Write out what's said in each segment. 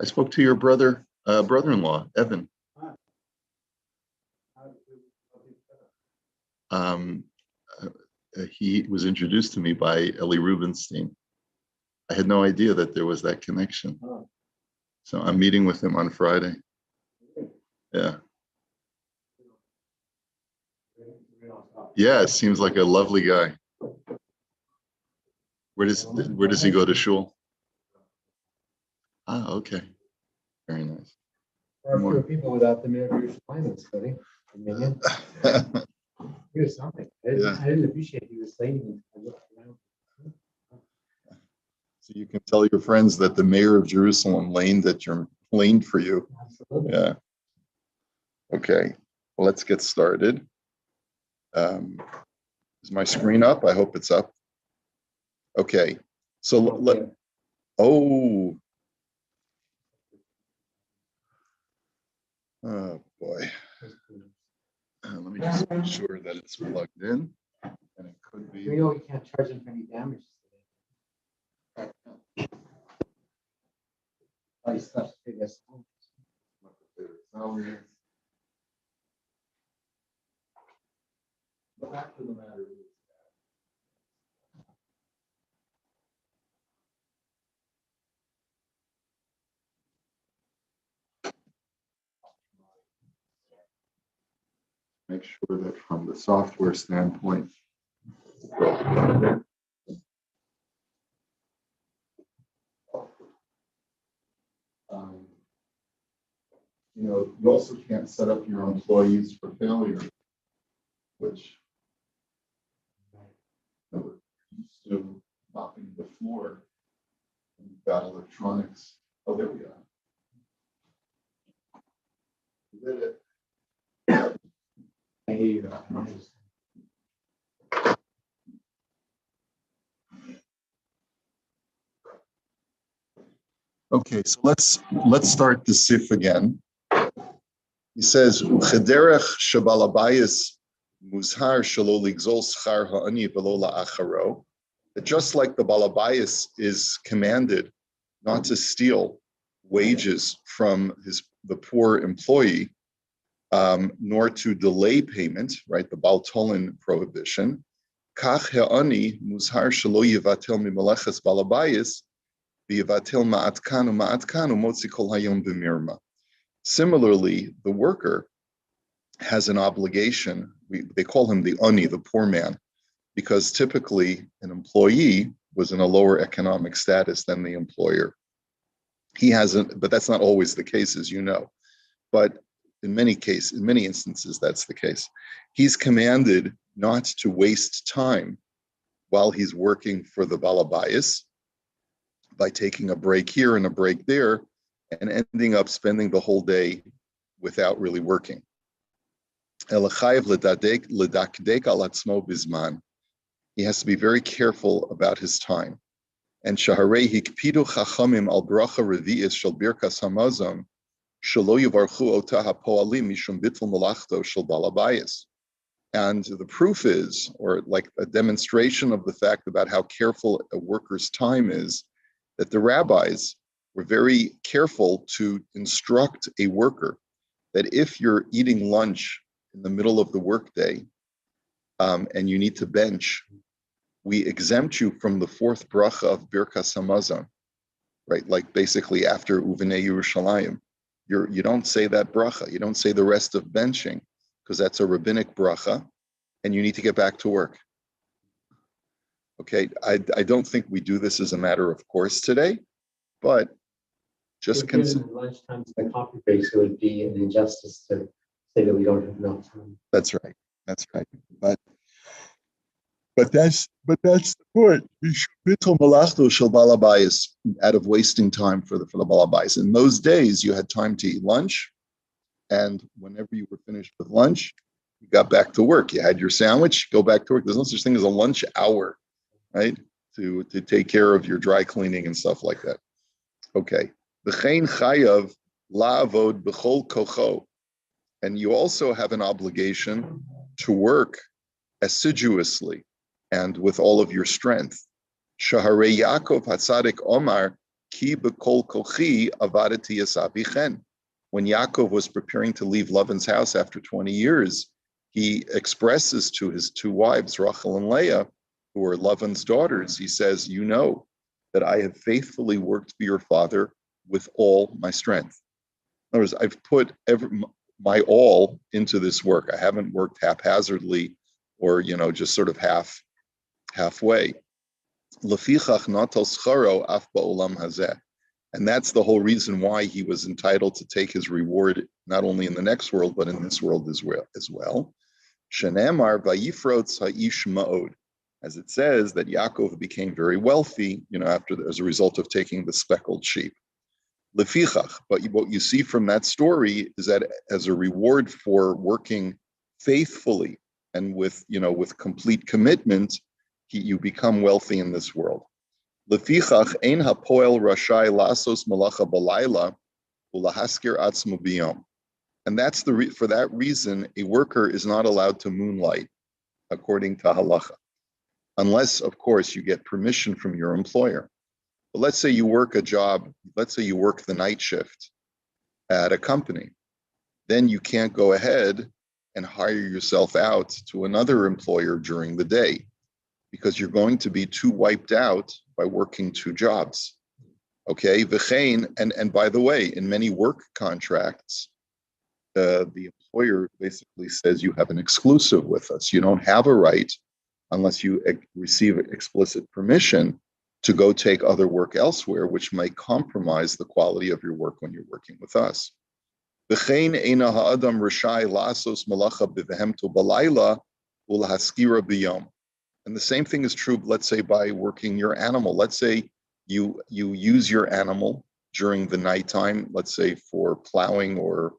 I spoke to your brother-in-law, Evan. Um, he was introduced to me by Eli Rubenstein. I had no idea that there was that connection. So I'm meeting with him on Friday. Yeah. Yeah, seems like a lovely guy. Where does he go to shul? Ah, okay. Very nice. There are few people without the Mayor of Yerushalayim study. Here's something. I didn't appreciate he was saying. So you can tell your friends that the mayor of Jerusalem laned for you. Absolutely. Yeah. Okay. Well, let's get started. Is my screen up? I hope it's up. Okay. So oh boy. Let me just make sure that it's plugged in. And it could be. We know we can't charge him for any damage today. The fact of the matter is make sure that from the software standpoint, you also can't set up your employees for failure, which we're used to mopping the floor. And you've got electronics. Oh, there we are. You did it. I hear you. Okay, so let's start the sif again. He says, "Chederech shabalabayis muzhar shelo ligzol schar ha'ani velo la'acharo." That just like the balabayis is commanded not to steal wages from the poor employee, nor to delay payment, right? The baltolin prohibition. Kach ha'ani muzhar shelo yivatel mimaleches balabayis. Similarly, the worker has an obligation. They call him the ani, the poor man, because typically an employee was in a lower economic status than the employer. He hasn't, but that's not always the case, as you know. But in many instances, that's the case. He's commanded not to waste time while he's working for the balabayis, by taking a break here and a break there, and ending up spending the whole day without really working. He has to be very careful about his time. And shaharei hikpidu chachamim al bracha revi'is shel birkas hamazon shelo yivarchu otah hapoalim mishum bittul malachto shel balabayis. And the proof is, or like a demonstration of the fact about how careful a worker's time is, that the rabbis were very careful to instruct a worker that if you're eating lunch in the middle of the workday and you need to bench, we exempt you from the fourth bracha of Birkas Hamazon, right? Like basically after Uvenei Yerushalayim. You don't say that bracha. You don't say the rest of benching because that's a rabbinic bracha and you need to get back to work. Okay, I don't think we do this as a matter of course today, but just consider. Lunchtime to the coffee breaks, it would be an injustice to say that we don't have enough time. That's right. But that's the point. Out of wasting time for the balabayis. In those days, you had time to eat lunch, and whenever you were finished with lunch, you got back to work. You had your sandwich, go back to work. There's no such thing as a lunch hour, right? To take care of your dry cleaning and stuff like that. Okay. V'chein chayav la'avod b'chol kocho. And you also have an obligation to work assiduously and with all of your strength. Shaharei Yaakov hatzadik Omar Ki b'kol kochi avadati asabi chen. When Yaakov was preparing to leave Lavan's house after 20 years, he expresses to his two wives, Rachel and Leah, who are Lavan's daughters, he says, you know that I have faithfully worked for your father with all my strength. In other words, I've put my all into this work. I haven't worked haphazardly or, just sort of halfway. Lefichach natal scharo af ba'olam hazeh. And that's the whole reason why he was entitled to take his reward, not only in the next world, but in this world as well. Shenemar vayifrotz ha'ish ma'od. As it says that Yaakov became very wealthy, as a result of taking the speckled sheep. Lefichach, but what you see from that story is that as a reward for working faithfully and with complete commitment, you become wealthy in this world. Lefichach ein hapoel rashai lasos malacha balayla ulahaskir atzmo biyom. And that's for that reason, a worker is not allowed to moonlight, according to halacha, unless, of course, you get permission from your employer. But let's say you work a job, let's say you work the night shift at a company, then you can't go ahead and hire yourself out to another employer during the day because you're going to be too wiped out by working two jobs. Okay, and by the way, in many work contracts, the employer basically says you have an exclusive with us. You don't have a right, unless you receive explicit permission, to go take other work elsewhere, which might compromise the quality of your work when you're working with us. And the same thing is true, let's say, by working your animal. Let's say you use your animal during the nighttime, let's say for plowing or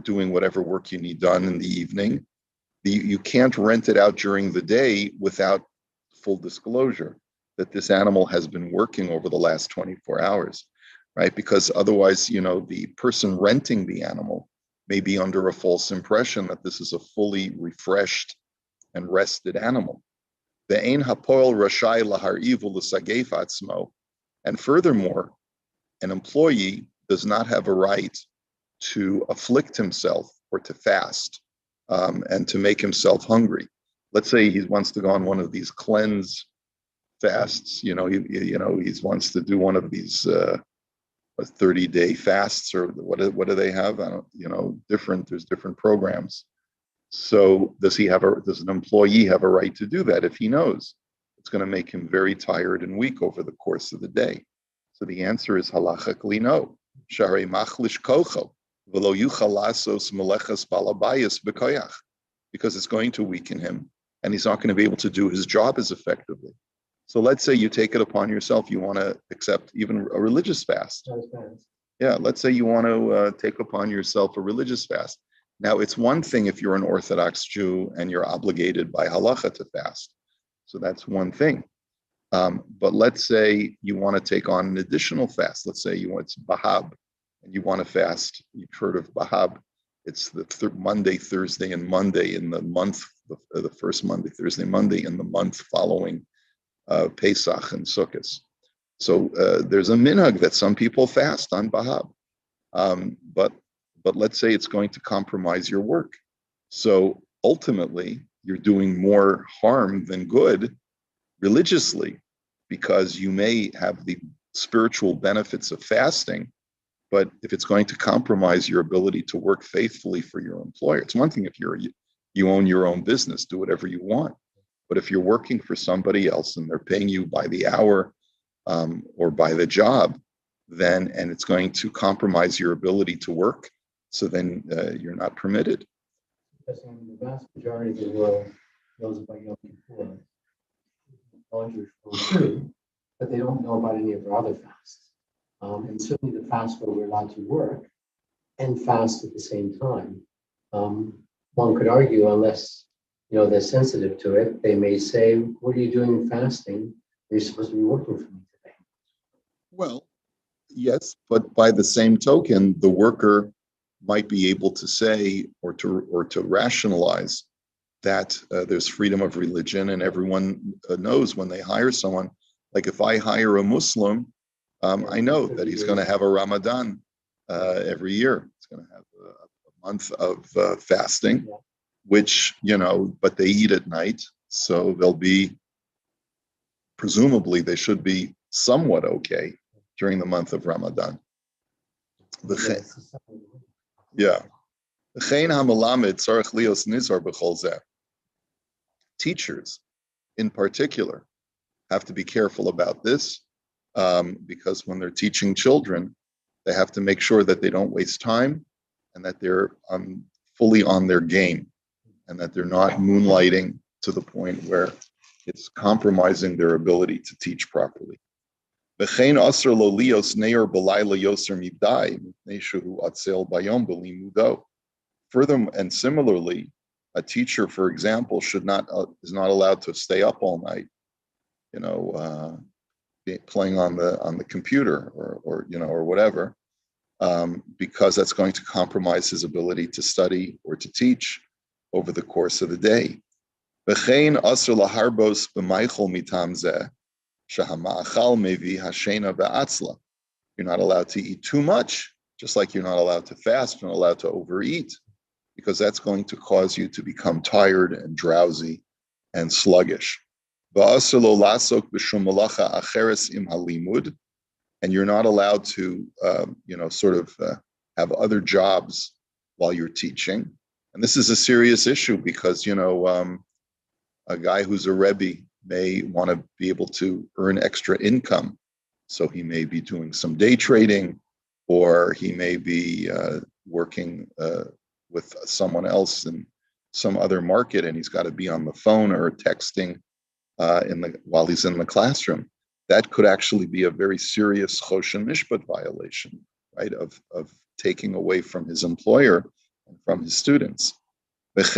doing whatever work you need done in the evening. You can't rent it out during the day without full disclosure that this animal has been working over the last 24 hours, right? Because otherwise, the person renting the animal may be under a false impression that this is a fully refreshed and rested animal. And furthermore, an employee does not have a right to afflict himself or to fast and to make himself hungry. Let's say he wants to go on one of these cleanse fasts. He wants to do one of these 30-day fasts, or what do they have? There's different programs. So does an employee have a right to do that if he knows it's going to make him very tired and weak over the course of the day? So the answer is halachically no. Sharei machlish kocho v'lo yuchal lasos melechas balabayis b'koyach, because it's going to weaken him and he's not going to be able to do his job as effectively. So let's say you take it upon yourself, you want to accept even a religious fast. Yeah, let's say you want to take upon yourself a religious fast. Now, it's one thing if you're an Orthodox Jew and you're obligated by halacha to fast. So that's one thing. But let's say you want to take on an additional fast. Let's say it's Bahab, and you want to fast. You've heard of Bahab. It's the Monday, Thursday, and Monday in the month, the first Monday, Thursday, Monday in the month following Pesach and Sukkot. So there's a minhag that some people fast on Bahab. But let's say it's going to compromise your work. So ultimately, you're doing more harm than good religiously, because you may have the spiritual benefits of fasting, but if it's going to compromise your ability to work faithfully for your employer, it's one thing if you own your own business, do whatever you want. But if you're working for somebody else and they're paying you by the hour or by the job, and it's going to compromise your ability to work, so then you're not permitted. Because in the vast majority of the world knows about Yom Kippur, non-Jewish people too, but they don't know about any of our other fasts. And certainly the fast where we're allowed to work and fast at the same time. One could argue, unless they're sensitive to it, they may say, "What are you doing fasting? You're supposed to be working for me today." Well, yes, but by the same token, the worker might be able to say or to rationalize that there's freedom of religion, and everyone knows when they hire someone. Like if I hire a Muslim, I know that he's going to have a Ramadan every year. He's going to have a month of fasting, which, but they eat at night. So they'll be, presumably, they should be somewhat okay during the month of Ramadan. Yeah. Teachers, in particular, have to be careful about this because when they're teaching children, they have to make sure that they don't waste time and that they're fully on their game and that they're not moonlighting to the point where it's compromising their ability to teach properly. Furthermore, and similarly, a teacher, for example, is not allowed to stay up all night, playing on the computer or whatever, because that's going to compromise his ability to study or to teach over the course of the day. You're not allowed to eat too much, just like you're not allowed to fast, you're not allowed to overeat, because that's going to cause you to become tired and drowsy and sluggish. And you're not allowed to, have other jobs while you're teaching. And this is a serious issue because, a guy who's a Rebbe may want to be able to earn extra income. So he may be doing some day trading, or he may be working with someone else in some other market, and he's got to be on the phone or texting while he's in the classroom. That could actually be a very serious Choshen Mishpat violation, right? Of taking away from his employer and from his students. And this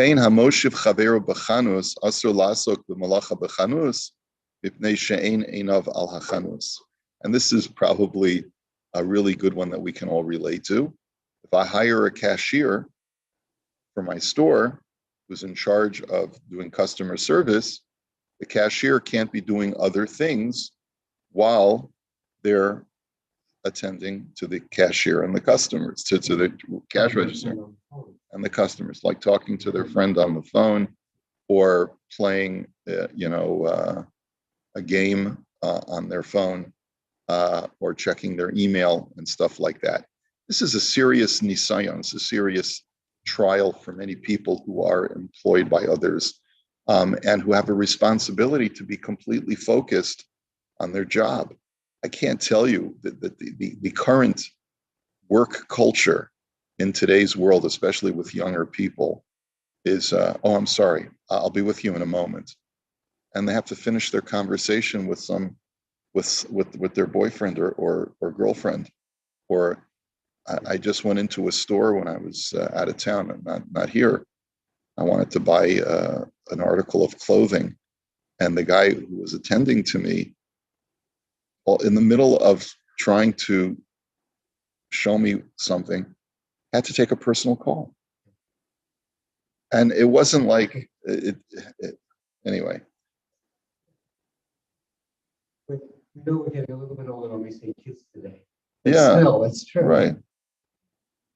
is probably a really good one that we can all relate to. If I hire a cashier for my store who's in charge of doing customer service, the cashier can't be doing other things while they're attending to the cashier and the customers, to the cash register and the customers, like talking to their friend on the phone or playing, a game on their phone or checking their email and stuff like that. This is a serious nisayon, it's a serious trial for many people who are employed by others and who have a responsibility to be completely focused on their job. I can't tell you that the current work culture in today's world, especially with younger people, is, I'm sorry, I'll be with you in a moment. And they have to finish their conversation with their boyfriend or girlfriend. Or I just went into a store when I was out of town, not here. I wanted to buy an article of clothing, and the guy who was attending to me, in the middle of trying to show me something, had to take a personal call. And it wasn't like anyway. We know we're getting a little bit older when we say kids today. Yeah, still, it's true. Right.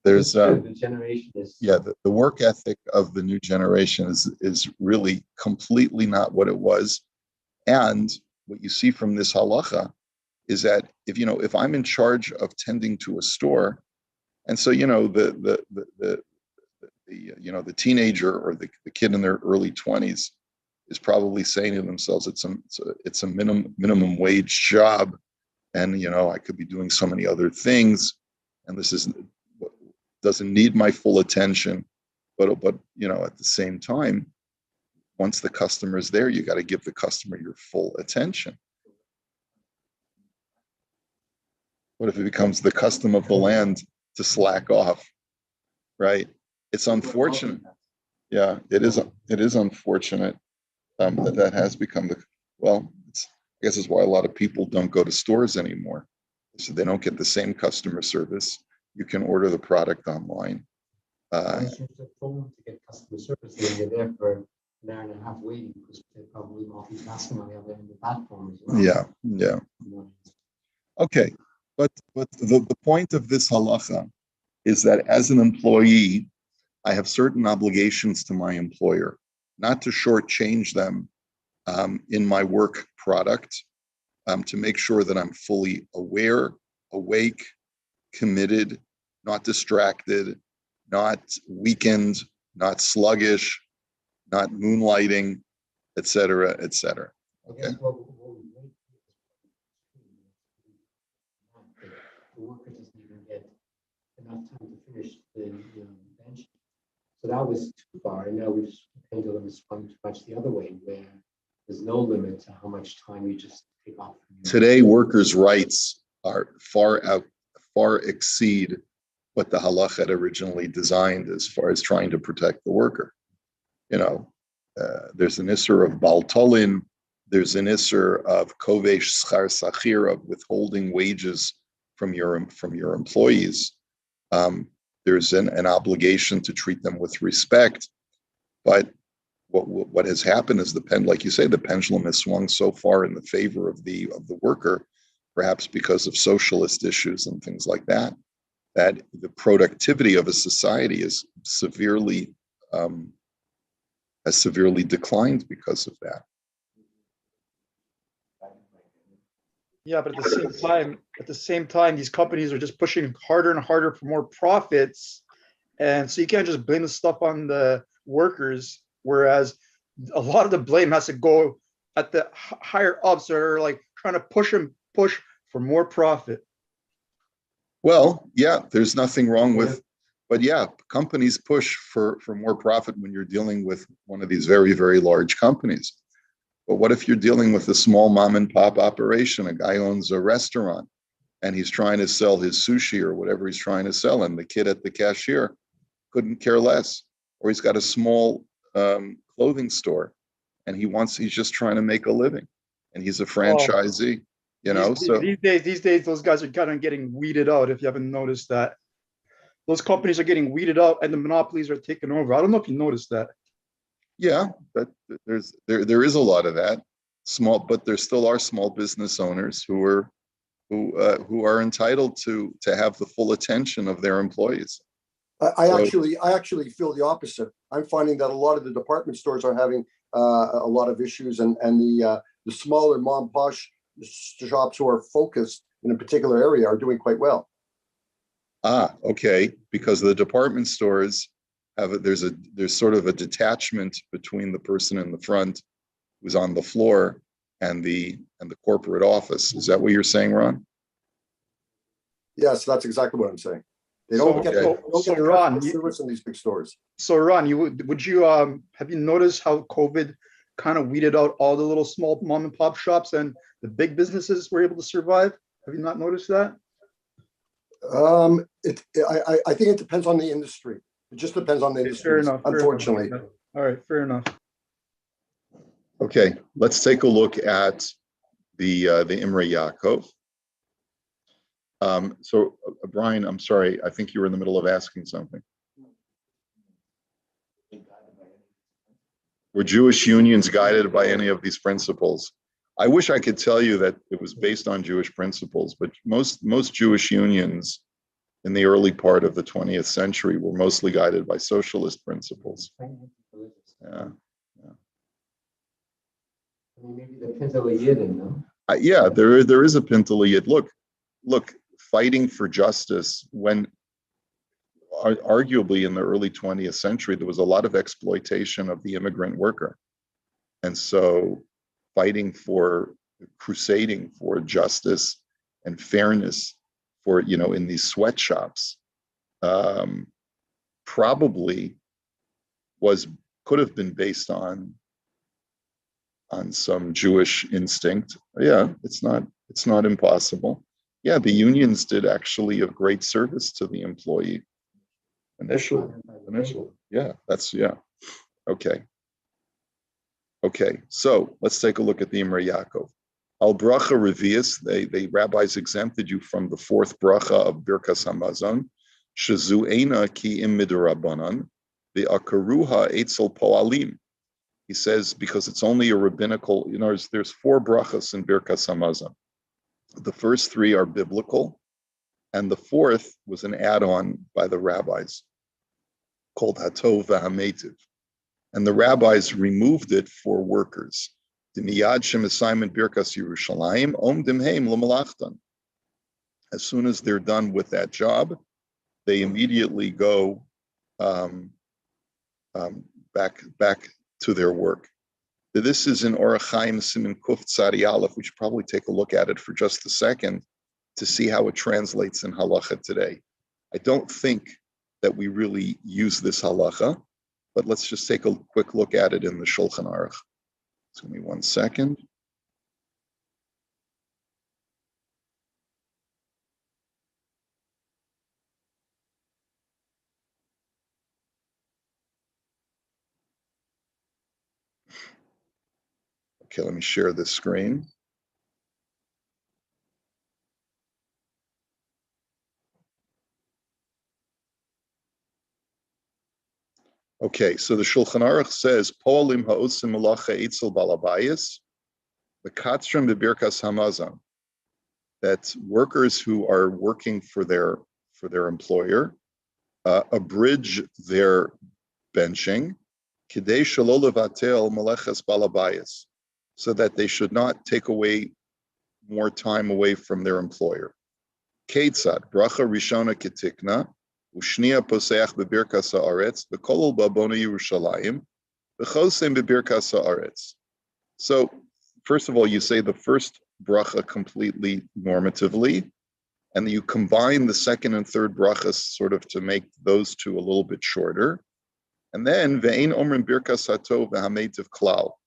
There's the generation is the work ethic of the new generation is really completely not what it was. And what you see from this halacha is that if I'm in charge of tending to a store, and so the teenager or the kid in their early 20s is probably saying to themselves, it's a minimum wage job, and I could be doing so many other things, and this doesn't need my full attention, but at the same time, once the customer is there, you got to give the customer your full attention. What if it becomes the custom of the land to slack off, right? It's unfortunate. Yeah, it is unfortunate that has become I guess it's why a lot of people don't go to stores anymore. So they don't get the same customer service. You can order the product online. Use the phone to get customer service, and you're there for an hour and a half waiting because they're probably multitasking on the other end of the platform as well. Yeah. Okay. But the point of this halacha is that as an employee, I have certain obligations to my employer, not to shortchange them in my work product, to make sure that I'm fully aware, awake, committed, not distracted, not weakened, not sluggish, not moonlighting, et cetera, et cetera. Okay. The worker doesn't even get enough time to finish the bench. So that was too far, and now we've pendulum has swung too much the other way, where there's no limit to how much time you just take off. Today, workers' rights are far exceed what the halacha had originally designed as far as trying to protect the worker. There's an isser of baltolin, there's an isser of kovesh schar sachir, of withholding wages from your employees. There's an obligation to treat them with respect, but what has happened is like you say, the pendulum has swung so far in the favor of the worker, perhaps because of socialist issues and things like that, that the productivity of a society is severely declined because of that. Yeah, but at the same time, these companies are just pushing harder and harder for more profits, and so you can't just blame the stuff on the workers. Whereas a lot of the blame has to go at the higher ups that are like trying to push for more profit. Well, yeah, there's nothing wrong with, but yeah, companies push for more profit when you're dealing with one of these very, very large companies. But what if you're dealing with a small mom and pop operation? A guy owns a restaurant and he's trying to sell his sushi or whatever he's trying to sell, and the kid at the cashier couldn't care less. Or he's got a small clothing store and he's just trying to make a living, and he's a franchisee. These days, those guys are kind of getting weeded out. If you haven't noticed that, those companies are getting weeded out, and the monopolies are taking over. I don't know if you noticed that. Yeah, but there is a lot of that but there still are small business owners who are entitled to have the full attention of their employees. I actually feel the opposite. I'm finding that a lot of the department stores are having a lot of issues, and the smaller mom posh shops who are focused in a particular area are doing quite well. Okay, because the department stores there's sort of a detachment between the person in the front who's on the floor and the corporate office. Is that what you're saying, Ron? Yes, that's exactly what I'm saying. They don't get the service in these big stores. So Ron, would you have you noticed how COVID kind of weeded out all the little small mom and pop shops, and the big businesses were able to survive? Have you not noticed that? I think it depends on the industry. It just depends on the industry. Fair enough. Unfortunately. Fair enough. All right, fair enough. Okay, let's take a look at the Imrei Yaakov. So Brian, I'm sorry, I think you were in the middle of asking something. Were Jewish unions guided by any of these principles? I wish I could tell you that it was based on Jewish principles, but most Jewish unions in the early part of the 20th century were mostly guided by socialist principles. Yeah. Maybe the Pintele Yidden, no? Yeah, there is a Pintele Yid. Look, fighting for justice, when arguably in the early 20th century, there was a lot of exploitation of the immigrant worker. And so crusading for justice and fairness in these sweatshops probably could have been based on some Jewish instinct. Yeah, it's not impossible. Yeah, the unions did actually of great service to the employee initially. Yeah, Okay, so let's take a look at the Imrei Yaakov. Al bracha revius, the rabbis exempted you from the fourth bracha of Birkas Hamazon. Shazu eina ki im midrabanan, the akaruha etzel poalim. He says because it's only a rabbinical. There's four brachas in Birkas Hamazon. The first three are biblical, And the fourth was an add-on by the rabbis called Hatov v'Hametiv. And the rabbis removed it for workers. As soon as they're done with that job, they immediately go back to their work. This is in Orach Chaim Siman Kuf Tzadi Aleph. We should probably take a look at it for just a second to see how it translates in halacha today. I don't think that we really use this halacha, but let's just take a quick look at it in the Shulchan Aruch. Just give me 1 second. Okay, let me share this screen. Okay, so the Shulchan Aruch says, Po'alim ha'osim malacha eitzel balabayis, v'katzrim b'birkas hamazon, that workers who are working for their employer abridge their benching, kidei shelo levatel maleches balabayis, so that they should not take away more time away from their employer. Ketzad, bracha rishona ketikna, ushnia poseach bebirkas haaretz, v'kolol babona Yerushalayim, v'chosem bebirkas haaretz. So, first of all, you say the first bracha completely normatively, and you combine the second and third brachas sort of to make those two a little bit shorter. And then, ve'ein omrim birkas hatov v'hametiv klal.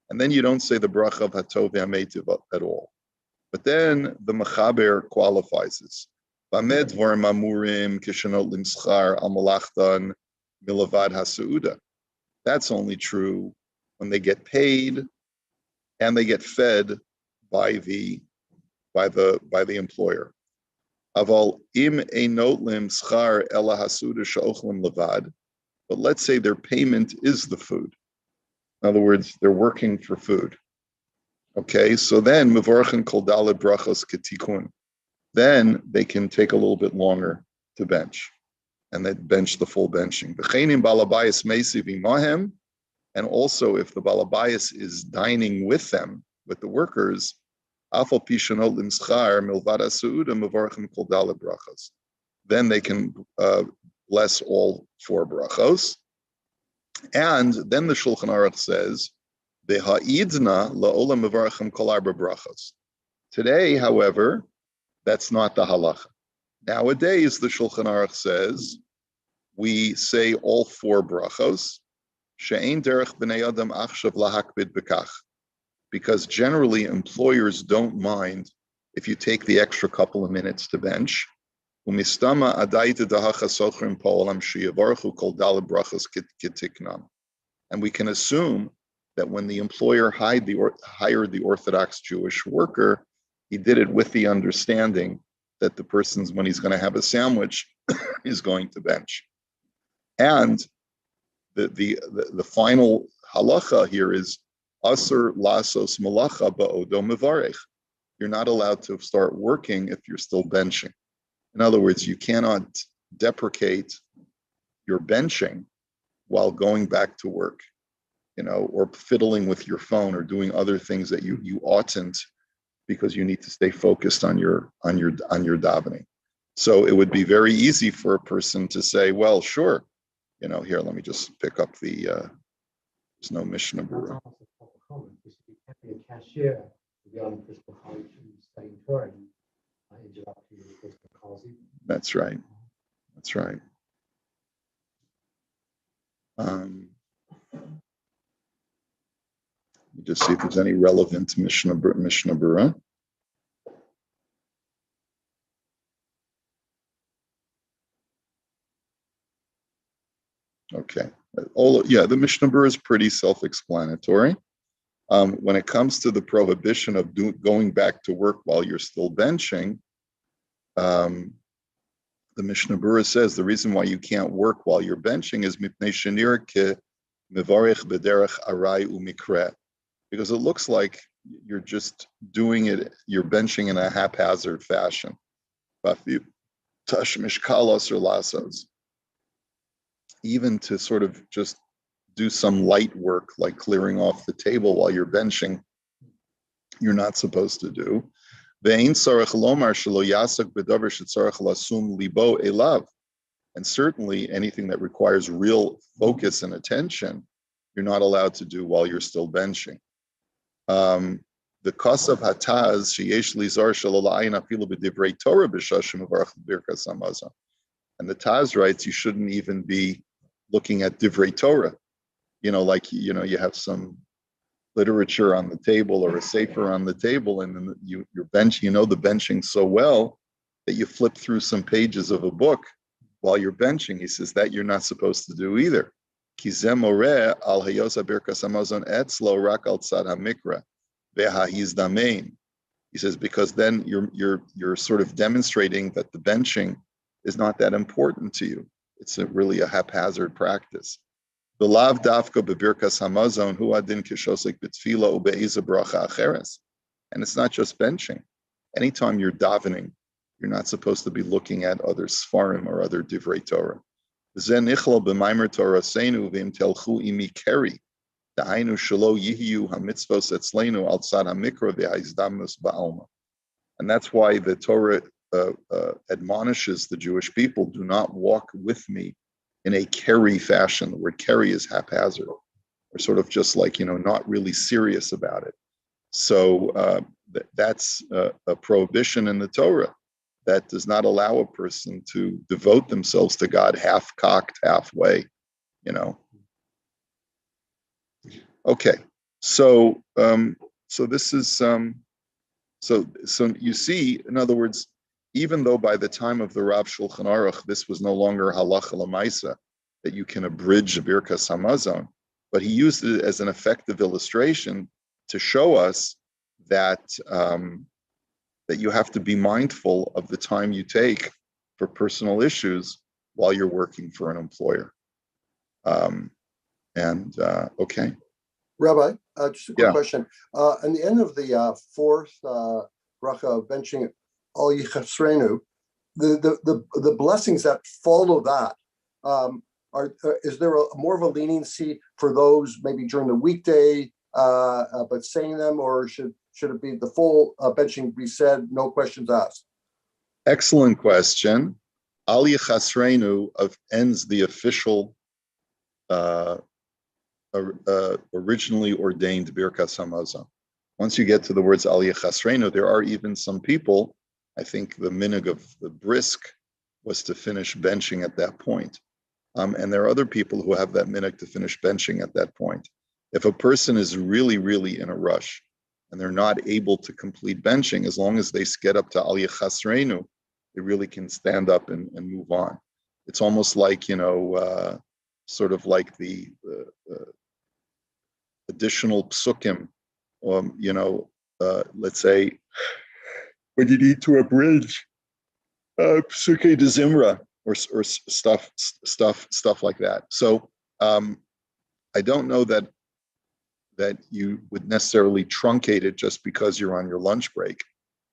And then you don't say the bracha of hatov v'hametiv at all. But then the Mechaber qualifies this. That's only true when they get paid and they get fed by the employer. But let's say their payment is the food. In other words, they're working for food. Okay, so then mevorchen kol daled brachos ketikun. Then they can take a little bit longer to bench, and they bench the full benching. V'cheinim balabayis meisiv imahem, and also if the balabayis is dining with them, with the workers, afal pishanot limschar milvad hasuuda mevorchen kol daled brachos. Then they can bless all four brachos. And then the Shulchan Aruch says, today, however, that's not the halacha. Nowadays, the Shulchan Aruch says, we say all four brachos, because generally employers don't mind if you take the extra couple of minutes to bench. And we can assume that when the employer hired the Orthodox Jewish worker, he did it with the understanding that the person's, when he's going to have a sandwich, is going to bench. And the final halacha here is asur lasos malacha ba'odo mevarech. You're not allowed to start working if you're still benching. In other words, you cannot deprecate your benching while going back to work, or fiddling with your phone or doing other things that you oughtn't, because you need to stay focused on your davening. So it would be very easy for a person to say, well, sure, here, let me just pick up there's no Mishnah Berurah. You can't be a cashier to be on a Christmas college and studying Torah and interrupt you with Christmas calls. That's right. Just see if there's any relevant Mishnah Berurah. Okay. The Mishnah Berurah is pretty self-explanatory. When it comes to the prohibition of going back to work while you're still benching, the Mishnah Berurah says the reason why you can't work while you're benching is mipnei shenir ke mevarech b'derech arai u'mikre, because it looks like you're just doing it, you're benching in a haphazard fashion. tashmish kalos or lasos, even to sort of just do some light work like clearing off the table while you're benching, you're not supposed to do. And certainly anything that requires real focus and attention, you're not allowed to do while you're still benching. The Kosav Hataz, sheyesh lizar shalalayin afilu b'divrei Torah b'shashim uvarach birkas hamazon. And the Taz writes you shouldn't even be looking at divrei Torah. Like you have some literature on the table or a sefer on the table, and then you're bench. The benching so well that you flip through some pages of a book while you're benching. He says that you're not supposed to do either. Ki ze moreh al hayosa birkas hamazon etzlo rak al tzad hamikra. He says because then you're sort of demonstrating that the benching is not that important to you. It's really a haphazard practice. The lav dafka bebirkas hamazon hu adin kishosek b'tfila ube'iza bracha acheres, and it's not just benching. Anytime you're davening, you're not supposed to be looking at other sfarim or other divrei Torah. Ze nichlo b'maimer Torah seinu v'im telchu imi keri. And that's why the Torah admonishes the Jewish people, do not walk with me in a keri fashion. The word keri is haphazard, or sort of just like, not really serious about it. So that's a prohibition in the Torah that does not allow a person to devote themselves to God half-cocked, halfway, Okay, so this is so you see, in other words, even though by the time of the Rav Shulchan Aruch this was no longer halacha l'maisa that you can abridge Birkas Hamazon, but he used it as an effective illustration to show us that that you have to be mindful of the time you take for personal issues while you're working for an employer. Okay. Rabbi, just a quick question. In the end of the fourth bracha of benching al yichasrenu, the blessings that follow that, is there more of a leniency for those maybe during the weekday, but saying them, or should it be the full benching be said, no questions asked? Excellent question. Al yichasrenu ends the official originally ordained Birkas Hamazon. Once you get to the words Al Yechasreinu, there are even some people, I think the minhag of the brisk was to finish benching at that point. And there are other people who have that minhag to finish benching at that point. If a person is really, really in a rush and they're not able to complete benching, as long as they get up to Al Yechasreinu, they really can stand up and move on. It's almost like, sort of like the additional psukim, let's say, when you need to abridge psuke de zimra or stuff like that. So I don't know that you would necessarily truncate it just because you're on your lunch break,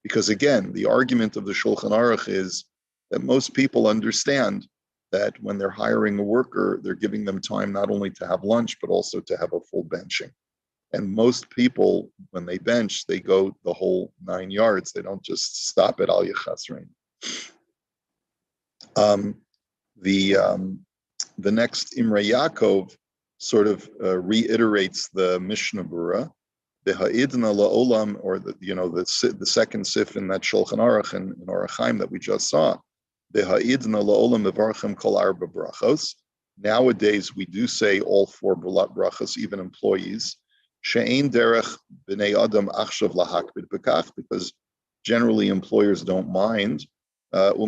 because again, the argument of the Shulchan Aruch is that most people understand that when they're hiring a worker, they're giving them time not only to have lunch, but also to have a full benching. And most people, when they bench, they go the whole 9 yards. They don't just stop at Al Yechasrein. The next Imrei Yaakov sort of reiterates the Mishnah Berurah, the Ha'idna La'olam, or the second sif in that Shulchan Aruch and in Orach Chaim that we just saw. Nowadays, we do say all four brachos, even employees. Because generally employers don't mind. And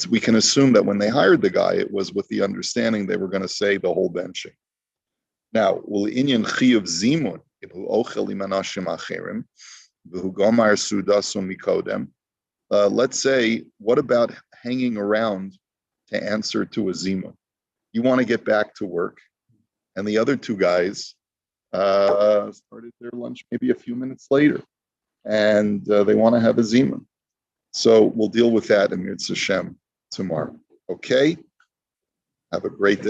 we can assume that when they hired the guy, it was with the understanding they were going to say the whole benching. Now, let's say, what about hanging around to answer to a zimun? You want to get back to work, and the other two guys started their lunch maybe a few minutes later. and they want to have a Zeman. So we'll deal with that in Mitzvah Shem tomorrow. Okay? Have a great day.